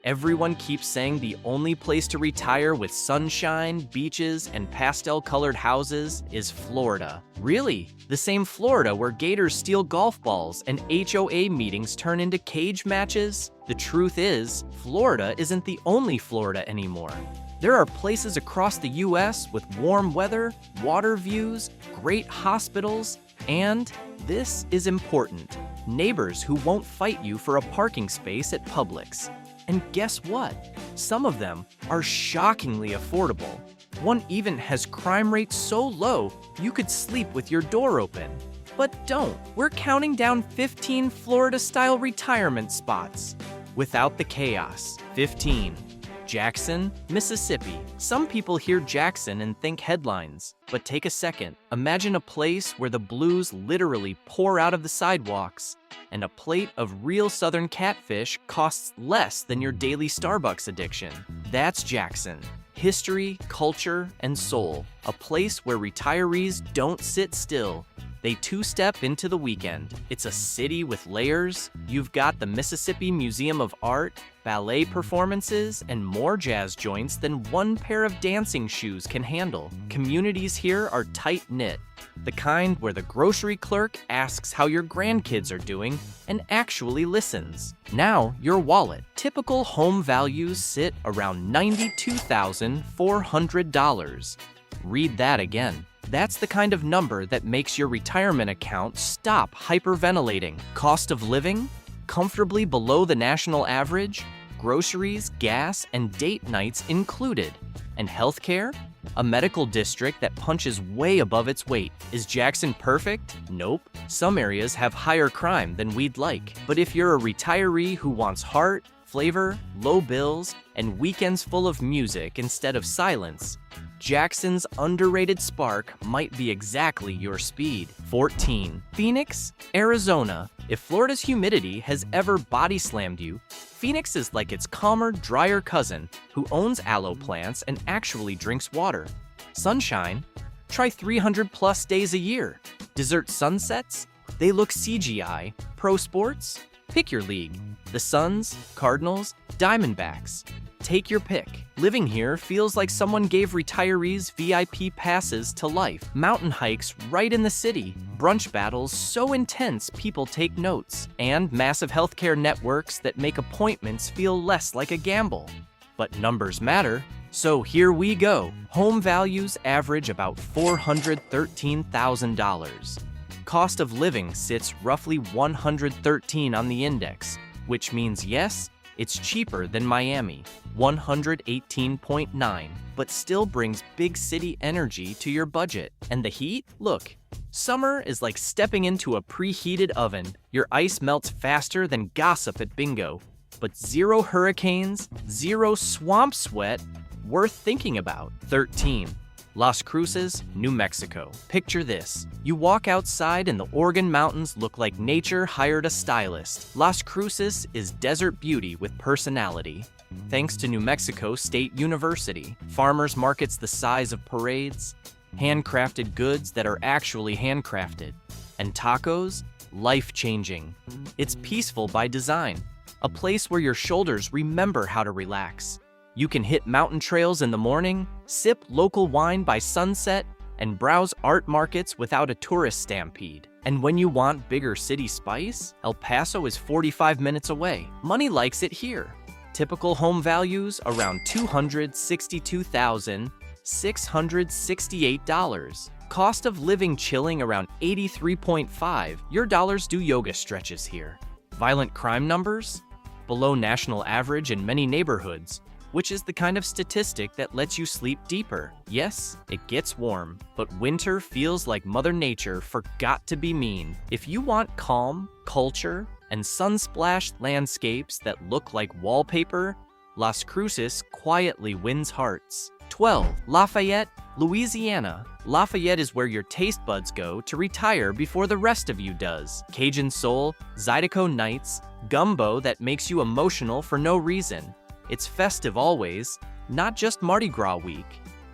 Everyone keeps saying the only place to retire with sunshine, beaches, and pastel-colored houses is Florida. Really? The same Florida where Gators steal golf balls and HOA meetings turn into cage matches? The truth is, Florida isn't the only Florida anymore. There are places across the US with warm weather, water views, great hospitals, and, this is important, neighbors who won't fight you for a parking space at Publix. And guess what? Some of them are shockingly affordable. One even has crime rates so low you could sleep with your door open. But don't. We're counting down 15 Florida-style retirement spots. Without the chaos. 15. Jackson, Mississippi. Some people hear Jackson and think headlines. But take a second. Imagine a place where the blues literally pour out of the sidewalks, and a plate of real southern catfish costs less than your daily Starbucks addiction. That's Jackson. History, culture, and soul. A place where retirees don't sit still. They two-step into the weekend. It's a city with layers. You've got the Mississippi Museum of Art, ballet performances, and more jazz joints than one pair of dancing shoes can handle. Communities here are tight-knit, the kind where the grocery clerk asks how your grandkids are doing and actually listens. Now, your wallet. Typical home values sit around $92,400. Read that again. That's the kind of number that makes your retirement account stop hyperventilating. Cost of living? Comfortably below the national average? Groceries, gas, and date nights included. And healthcare? A medical district that punches way above its weight. Is Jackson perfect? Nope. Some areas have higher crime than we'd like. But if you're a retiree who wants heart, flavor, low bills, and weekends full of music instead of silence, Jackson's underrated spark might be exactly your speed. 14. Phoenix, Arizona. If Florida's humidity has ever body slammed you, Phoenix is like its calmer, drier cousin who owns aloe plants and actually drinks water. Sunshine? Try 300 plus days a year. Desert sunsets? They look CGI. Pro sports? Pick your league. The Suns, Cardinals, Diamondbacks. Take your pick. Living here feels like someone gave retirees VIP passes to life. Mountain hikes right in the city. Brunch battles so intense people take notes. And massive healthcare networks that make appointments feel less like a gamble. But numbers matter. So here we go. Home values average about $413,000. Cost of living sits roughly 113 on the index, which means yes, it's cheaper than Miami, 118.9, but still brings big city energy to your budget. And the heat? Look, summer is like stepping into a preheated oven. Your ice melts faster than gossip at bingo. But zero hurricanes, zero swamp sweat, worth thinking about. 13. Las Cruces, New Mexico. Picture this. You walk outside and the Oregon mountains look like nature hired a stylist. Las Cruces is desert beauty with personality. Thanks to New Mexico State University. Farmers markets the size of parades. Handcrafted goods that are actually handcrafted. And tacos? Life-changing. It's peaceful by design. A place where your shoulders remember how to relax. You can hit mountain trails in the morning, sip local wine by sunset, and browse art markets without a tourist stampede. And when you want bigger city spice, El Paso is 45 minutes away. Money likes it here. Typical home values around $262,668. Cost of living chilling around 83.5. Your dollars do yoga stretches here. Violent crime numbers? Below national average in many neighborhoods, which is the kind of statistic that lets you sleep deeper. Yes, it gets warm, but winter feels like Mother Nature forgot to be mean. If you want calm, culture, and sun-splashed landscapes that look like wallpaper, Las Cruces quietly wins hearts. 12. Lafayette, Louisiana. Lafayette is where your taste buds go to retire before the rest of you does. Cajun soul, Zydeco nights, gumbo that makes you emotional for no reason. It's festive always, not just Mardi Gras week.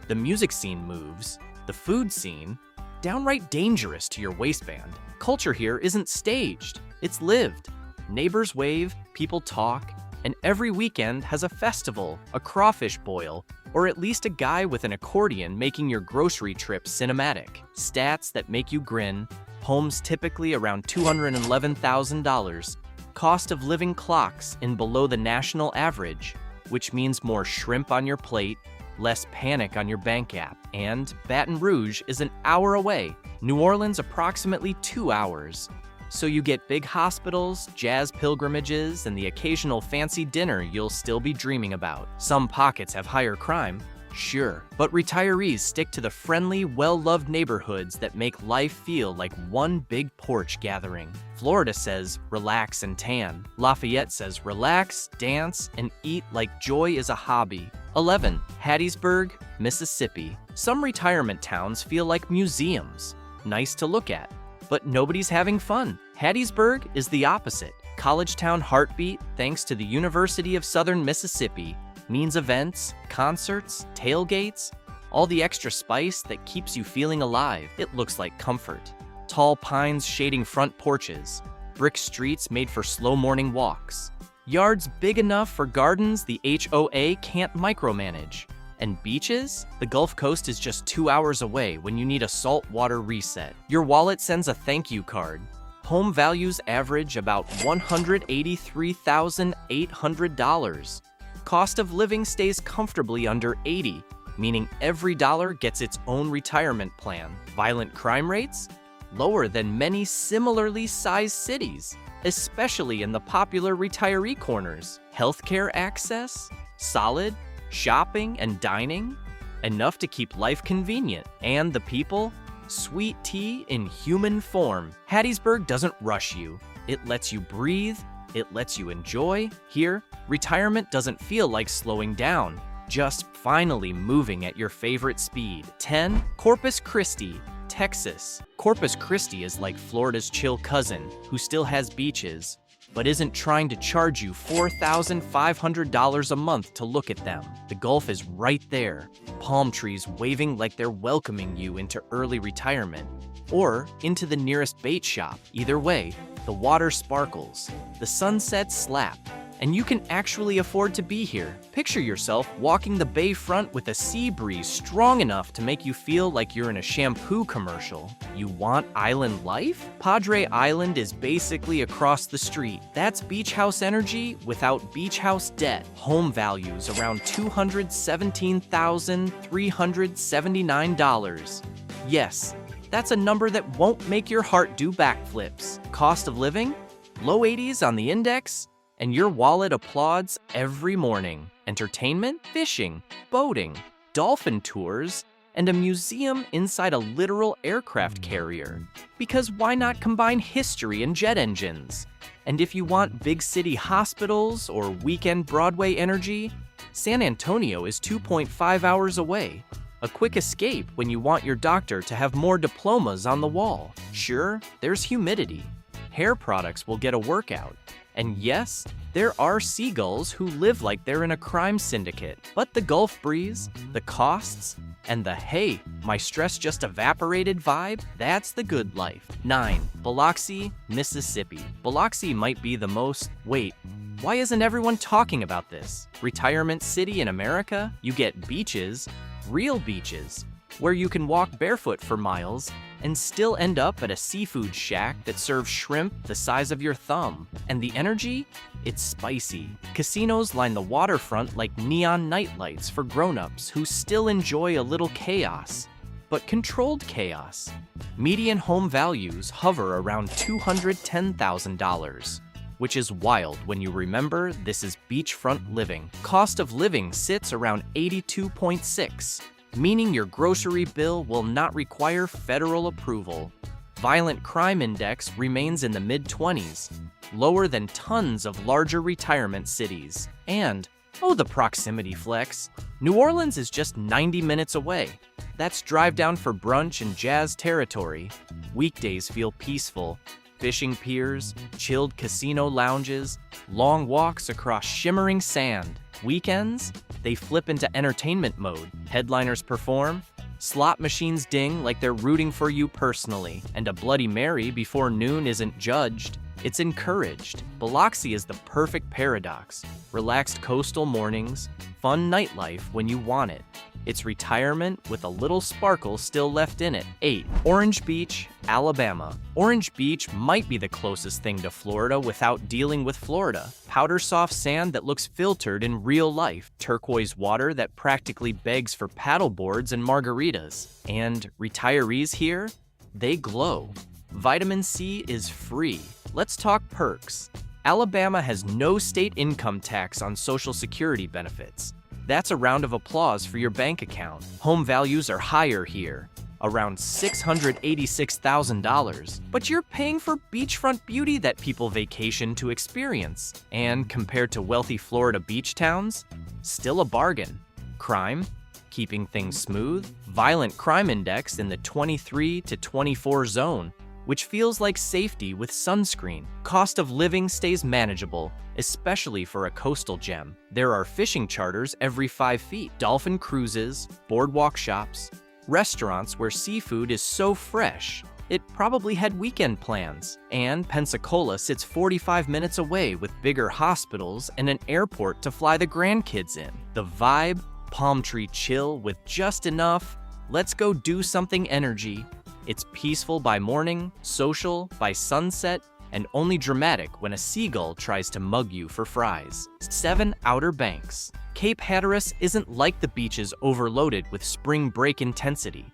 The music scene moves, the food scene, downright dangerous to your waistband. Culture here isn't staged, it's lived. Neighbors wave, people talk, And every weekend has a festival, a crawfish boil, or at least a guy with an accordion making your grocery trip cinematic. Stats that make you grin. Homes typically around $211,000. Cost of living clocks in below the national average, which means more shrimp on your plate, less panic on your bank app. And Baton Rouge is an hour away. New Orleans approximately 2 hours. So you get big hospitals, jazz pilgrimages, and the occasional fancy dinner you'll still be dreaming about. Some pockets have higher crime, sure, but retirees stick to the friendly, well-loved neighborhoods that make life feel like one big porch gathering. Florida says, relax and tan. Lafayette says, relax, dance, and eat like joy is a hobby. 11. Hattiesburg, Mississippi. Some retirement towns feel like museums. Nice to look at, but nobody's having fun. Hattiesburg is the opposite. College town heartbeat, thanks to the University of Southern Mississippi, means events, concerts, tailgates, all the extra spice that keeps you feeling alive. It looks like comfort. Tall pines shading front porches, brick streets made for slow morning walks, yards big enough for gardens the HOA can't micromanage. And beaches? The Gulf Coast is just 2 hours away when you need a saltwater reset. Your wallet sends a thank you card. Home values average about $183,800. Cost of living stays comfortably under 80, meaning every dollar gets its own retirement plan. Violent crime rates? Lower than many similarly sized cities, especially in the popular retiree corners. Healthcare access? Solid. Shopping and dining? Enough to keep life convenient. And the people? Sweet tea in human form. Hattiesburg doesn't rush you. It lets you breathe. It lets you enjoy. Here, retirement doesn't feel like slowing down, just finally moving at your favorite speed. 10. Corpus Christi, Texas. Corpus Christi is like Florida's chill cousin who still has beaches, but isn't trying to charge you $4,500 a month to look at them. The Gulf is right there, palm trees waving like they're welcoming you into early retirement, or into the nearest bait shop. Either way, the water sparkles, the sunsets slap, and you can actually afford to be here. Picture yourself walking the bayfront with a sea breeze strong enough to make you feel like you're in a shampoo commercial. You want island life? Padre Island is basically across the street. That's beach house energy without beach house debt. Home values around $217,379. Yes, that's a number that won't make your heart do backflips. Cost of living? Low 80s on the index? And your wallet applauds every morning. Entertainment, fishing, boating, dolphin tours, and a museum inside a literal aircraft carrier. Because why not combine history and jet engines? And if you want big city hospitals or weekend Broadway energy, San Antonio is 2.5 hours away. A quick escape when you want your doctor to have more diplomas on the wall. Sure, there's humidity. Hair products will get a workout. And yes, there are seagulls who live like they're in a crime syndicate. But the Gulf breeze, the costs, and the hey, my stress just evaporated vibe, that's the good life. 9. Biloxi, Mississippi. Biloxi might be the most, wait, why isn't everyone talking about this? Retirement city in America? You get beaches, real beaches, where you can walk barefoot for miles and still end up at a seafood shack that serves shrimp the size of your thumb. And the energy? It's spicy. Casinos line the waterfront like neon nightlights for grown-ups who still enjoy a little chaos, but controlled chaos. Median home values hover around $210,000, which is wild when you remember this is beachfront living. Cost of living sits around 82.6. Meaning your grocery bill will not require federal approval. Violent crime index remains in the mid-20s, lower than tons of larger retirement cities. And, oh, the proximity flex. New Orleans is just 90 minutes away. That's drive down for brunch and jazz territory. Weekdays feel peaceful. Fishing piers, chilled casino lounges, long walks across shimmering sand. Weekends? They flip into entertainment mode. Headliners perform, slot machines ding like they're rooting for you personally, and a Bloody Mary before noon isn't judged. It's encouraged. Biloxi is the perfect paradox. Relaxed coastal mornings, fun nightlife when you want it. It's retirement with a little sparkle still left in it. 8. Orange Beach, Alabama. Orange Beach might be the closest thing to Florida without dealing with Florida. Powder soft sand that looks filtered in real life. Turquoise water that practically begs for paddle boards and margaritas. And retirees here? They glow. Vitamin C is free. Let's talk perks. Alabama has no state income tax on Social Security benefits. That's a round of applause for your bank account. Home values are higher here, around $686,000. But you're paying for beachfront beauty that people vacation to experience. And compared to wealthy Florida beach towns, still a bargain. Crime? Keeping things smooth. Violent crime index in the 23 to 24 zone, which feels like safety with sunscreen. Cost of living stays manageable, especially for a coastal gem. There are fishing charters every 5 feet, dolphin cruises, boardwalk shops, restaurants where seafood is so fresh, it probably had weekend plans. And Pensacola sits 45 minutes away with bigger hospitals and an airport to fly the grandkids in. The vibe, palm tree chill with just enough, let's go do something energy. It's peaceful by morning, social by sunset, and only dramatic when a seagull tries to mug you for fries. 7. Outer Banks. Cape Hatteras isn't like the beaches overloaded with spring break intensity.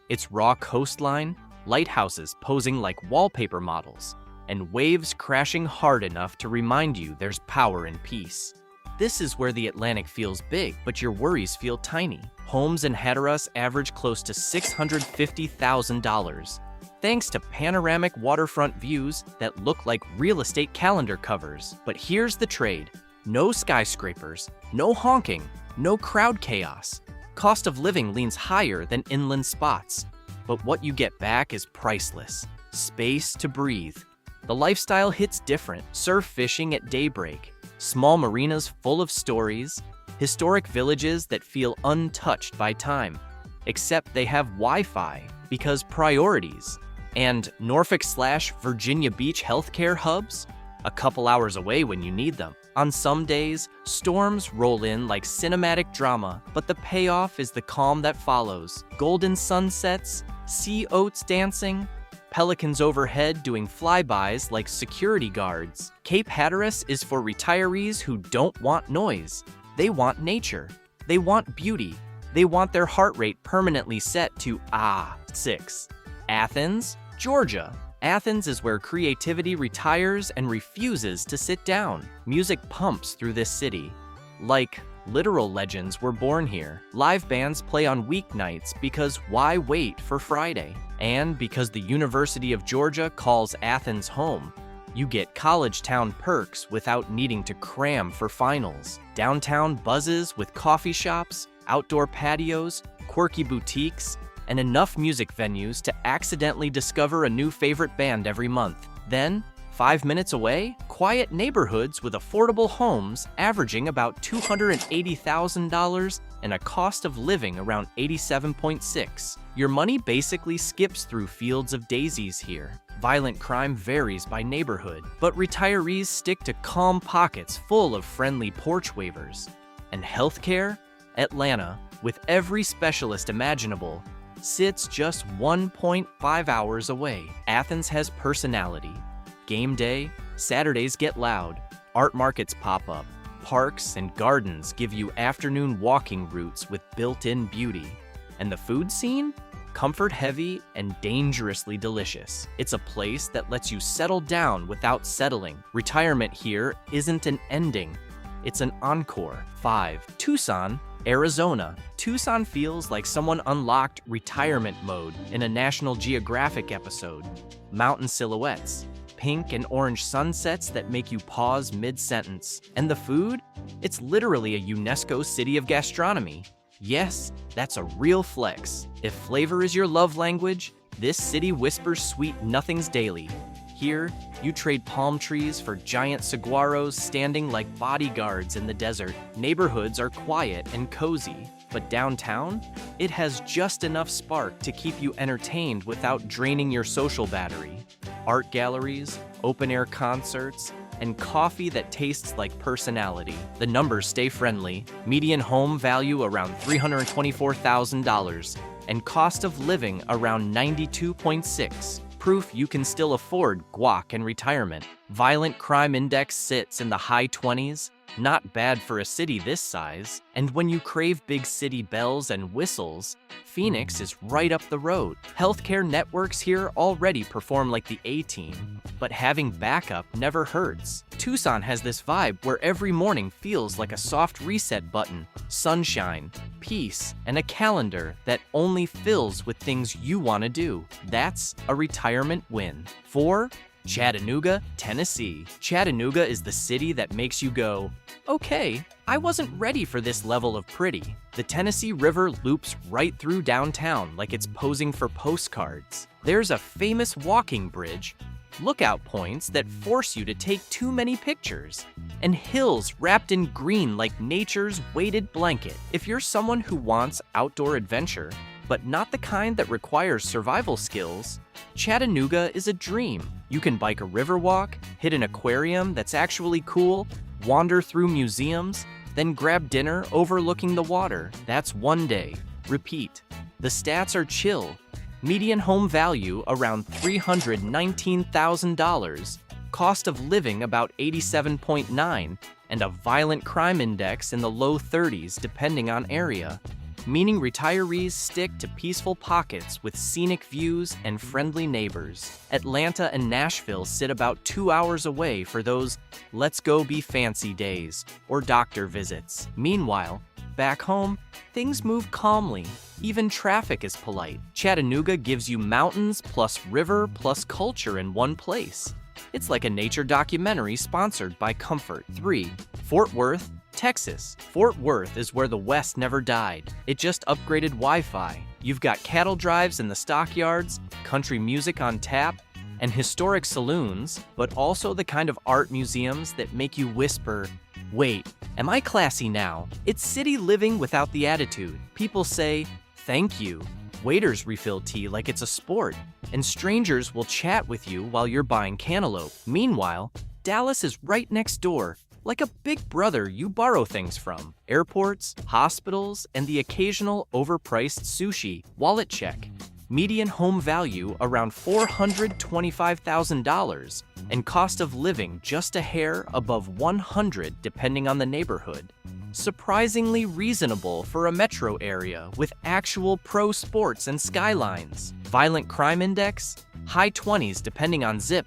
It's raw coastline, lighthouses posing like wallpaper models, and waves crashing hard enough to remind you there's power in peace. This is where the Atlantic feels big, but your worries feel tiny. Homes in Hatteras average close to $650,000, thanks to panoramic waterfront views that look like real estate calendar covers. But here's the trade. No skyscrapers, no honking, no crowd chaos. Cost of living leans higher than inland spots, but what you get back is priceless. Space to breathe. The lifestyle hits different. Surf fishing at daybreak. Small marinas full of stories, historic villages that feel untouched by time, except they have Wi-Fi because priorities. And Norfolk/Virginia Beach healthcare hubs, a couple hours away when you need them. On some days, storms roll in like cinematic drama, but the payoff is the calm that follows. Golden sunsets, sea oats dancing, pelicans overhead doing flybys like security guards. Cape Hatteras is for retirees who don't want noise. They want nature. They want beauty. They want their heart rate permanently set to 6. Athens, Georgia. Athens is where creativity retires and refuses to sit down. Music pumps through this city. Like literal legends were born here. Live bands play on weeknights because why wait for Friday? And because the University of Georgia calls Athens home, you get college town perks without needing to cram for finals. Downtown buzzes with coffee shops, outdoor patios, quirky boutiques, and enough music venues to accidentally discover a new favorite band every month. Then, 5 minutes away, quiet neighborhoods with affordable homes averaging about $280,000 and a cost of living around 87.6. Your money basically skips through fields of daisies here. Violent crime varies by neighborhood, but retirees stick to calm pockets full of friendly porch waivers. And healthcare? Atlanta, with every specialist imaginable, sits just 1.5 hours away. Athens has personality. Game day, Saturdays get loud, art markets pop up, parks and gardens give you afternoon walking routes with built-in beauty. And the food scene? Comfort heavy and dangerously delicious. It's a place that lets you settle down without settling. Retirement here isn't an ending, it's an encore. 5. Tucson, Arizona. Tucson feels like someone unlocked retirement mode in a National Geographic episode. Mountain silhouettes, pink and orange sunsets that make you pause mid-sentence. And the food? It's literally a UNESCO city of gastronomy. Yes, that's a real flex. If flavor is your love language, this city whispers sweet nothings daily. Here, you trade palm trees for giant saguaros standing like bodyguards in the desert. Neighborhoods are quiet and cozy, but downtown, it has just enough spark to keep you entertained without draining your social battery. Art galleries, open-air concerts, and coffee that tastes like personality. The numbers stay friendly. Median home value around $324,000 and cost of living around 92.6. Proof you can still afford guac and retirement. Violent crime index sits in the high 20s. Not bad for a city this size. And when you crave big city bells and whistles, Phoenix is right up the road. Healthcare networks here already perform like the A-team, but having backup never hurts. Tucson has this vibe where every morning feels like a soft reset button, sunshine, peace, and a calendar that only fills with things you want to do. That's a retirement win. 4. Chattanooga, Tennessee. Chattanooga is the city that makes you go, okay, I wasn't ready for this level of pretty. The Tennessee River loops right through downtown like it's posing for postcards. There's a famous walking bridge, lookout points that force you to take too many pictures, and hills wrapped in green like nature's weighted blanket. If you're someone who wants outdoor adventure, but not the kind that requires survival skills, Chattanooga is a dream. You can bike a river walk, hit an aquarium that's actually cool, wander through museums, then grab dinner overlooking the water. That's one day. Repeat. The stats are chill. Median home value around $319,000, cost of living about 87.9, and a violent crime index in the low 30s depending on area, meaning retirees stick to peaceful pockets with scenic views and friendly neighbors. Atlanta and Nashville sit about 2 hours away for those let's go be fancy days or doctor visits. Meanwhile, back home, things move calmly. Even traffic is polite. Chattanooga gives you mountains plus river plus culture in one place. It's like a nature documentary sponsored by Comfort. 3. Fort Worth, Texas. Fort Worth is where the West never died. It just upgraded Wi-Fi. You've got cattle drives in the stockyards, country music on tap, and historic saloons, but also the kind of art museums that make you whisper, wait, am I classy now? It's city living without the attitude. People say, thank you. Waiters refill tea like it's a sport, and strangers will chat with you while you're buying cantaloupe. Meanwhile, Dallas is right next door, like a big brother you borrow things from. Airports, hospitals, and the occasional overpriced sushi. Wallet check. Median home value around $425,000, and cost of living just a hair above $100 depending on the neighborhood. Surprisingly reasonable for a metro area with actual pro sports and skylines. Violent crime index? High 20s depending on zip.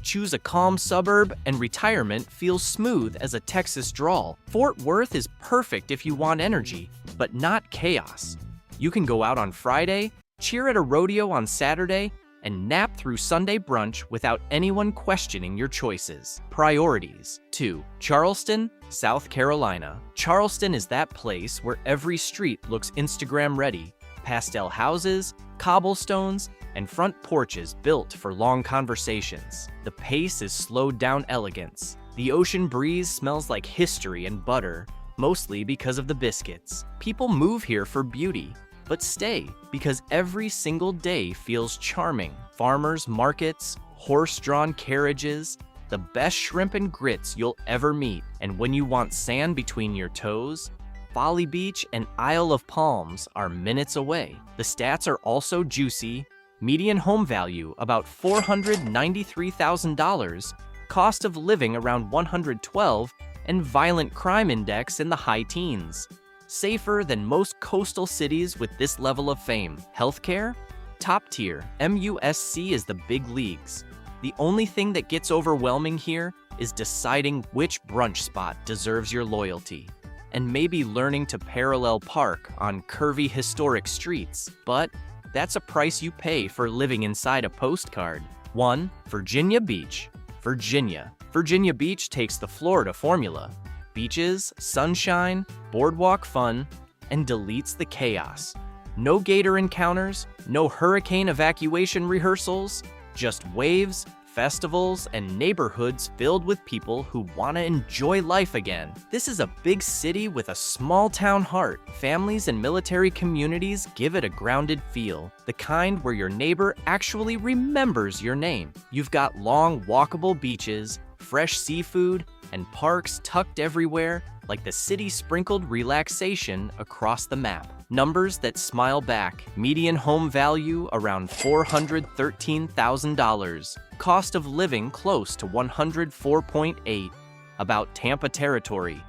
Choose a calm suburb and retirement feels smooth as a Texas drawl. Fort Worth is perfect if you want energy, but not chaos. You can go out on Friday, cheer at a rodeo on Saturday, and nap through Sunday brunch without anyone questioning your choices. Priorities. 2. Charleston, South Carolina. Charleston is that place where every street looks Instagram ready. Pastel houses, cobblestones, and front porches built for long conversations. The pace is slowed down elegance. The ocean breeze smells like history and butter, mostly because of the biscuits. People move here for beauty, but stay because every single day feels charming. Farmers markets, horse-drawn carriages, the best shrimp and grits you'll ever meet. And when you want sand between your toes, Folly Beach and Isle of Palms are minutes away. The stats are also juicy. Median home value about $493,000, cost of living around $112, and violent crime index in the high teens. Safer than most coastal cities with this level of fame. Healthcare? Top tier. MUSC is the big leagues. The only thing that gets overwhelming here is deciding which brunch spot deserves your loyalty, and maybe learning to parallel park on curvy historic streets. But that's a price you pay for living inside a postcard. 1. Virginia Beach. Virginia. Virginia Beach takes the Florida formula. Beaches, sunshine, boardwalk fun, and deletes the chaos. No gator encounters, no hurricane evacuation rehearsals, just waves, festivals, and neighborhoods filled with people who want to enjoy life again. This is a big city with a small town heart. Families and military communities give it a grounded feel, the kind where your neighbor actually remembers your name. You've got long, walkable beaches, fresh seafood, and parks tucked everywhere, like the city sprinkled relaxation across the map. Numbers that smile back. Median home value around $413,000. Cost of living close to 104.8. About Tampa territory.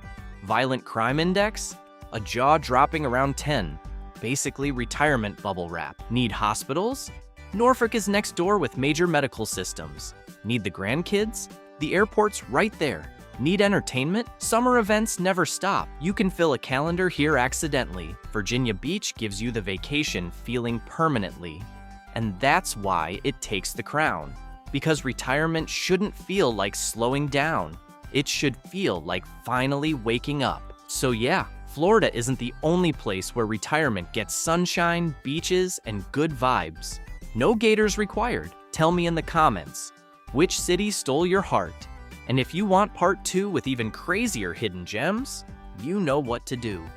Violent crime index? A jaw-dropping around 10. Basically retirement bubble wrap. Need hospitals? Norfolk is next door with major medical systems. Need the grandkids? The airport's right there. Need entertainment? Summer events never stop. You can fill a calendar here accidentally. Virginia Beach gives you the vacation feeling permanently. And that's why it takes the crown. Because retirement shouldn't feel like slowing down. It should feel like finally waking up. So yeah, Florida isn't the only place where retirement gets sunshine, beaches, and good vibes. No Gators required. Tell me in the comments, which city stole your heart? And if you want part 2 with even crazier hidden gems, you know what to do.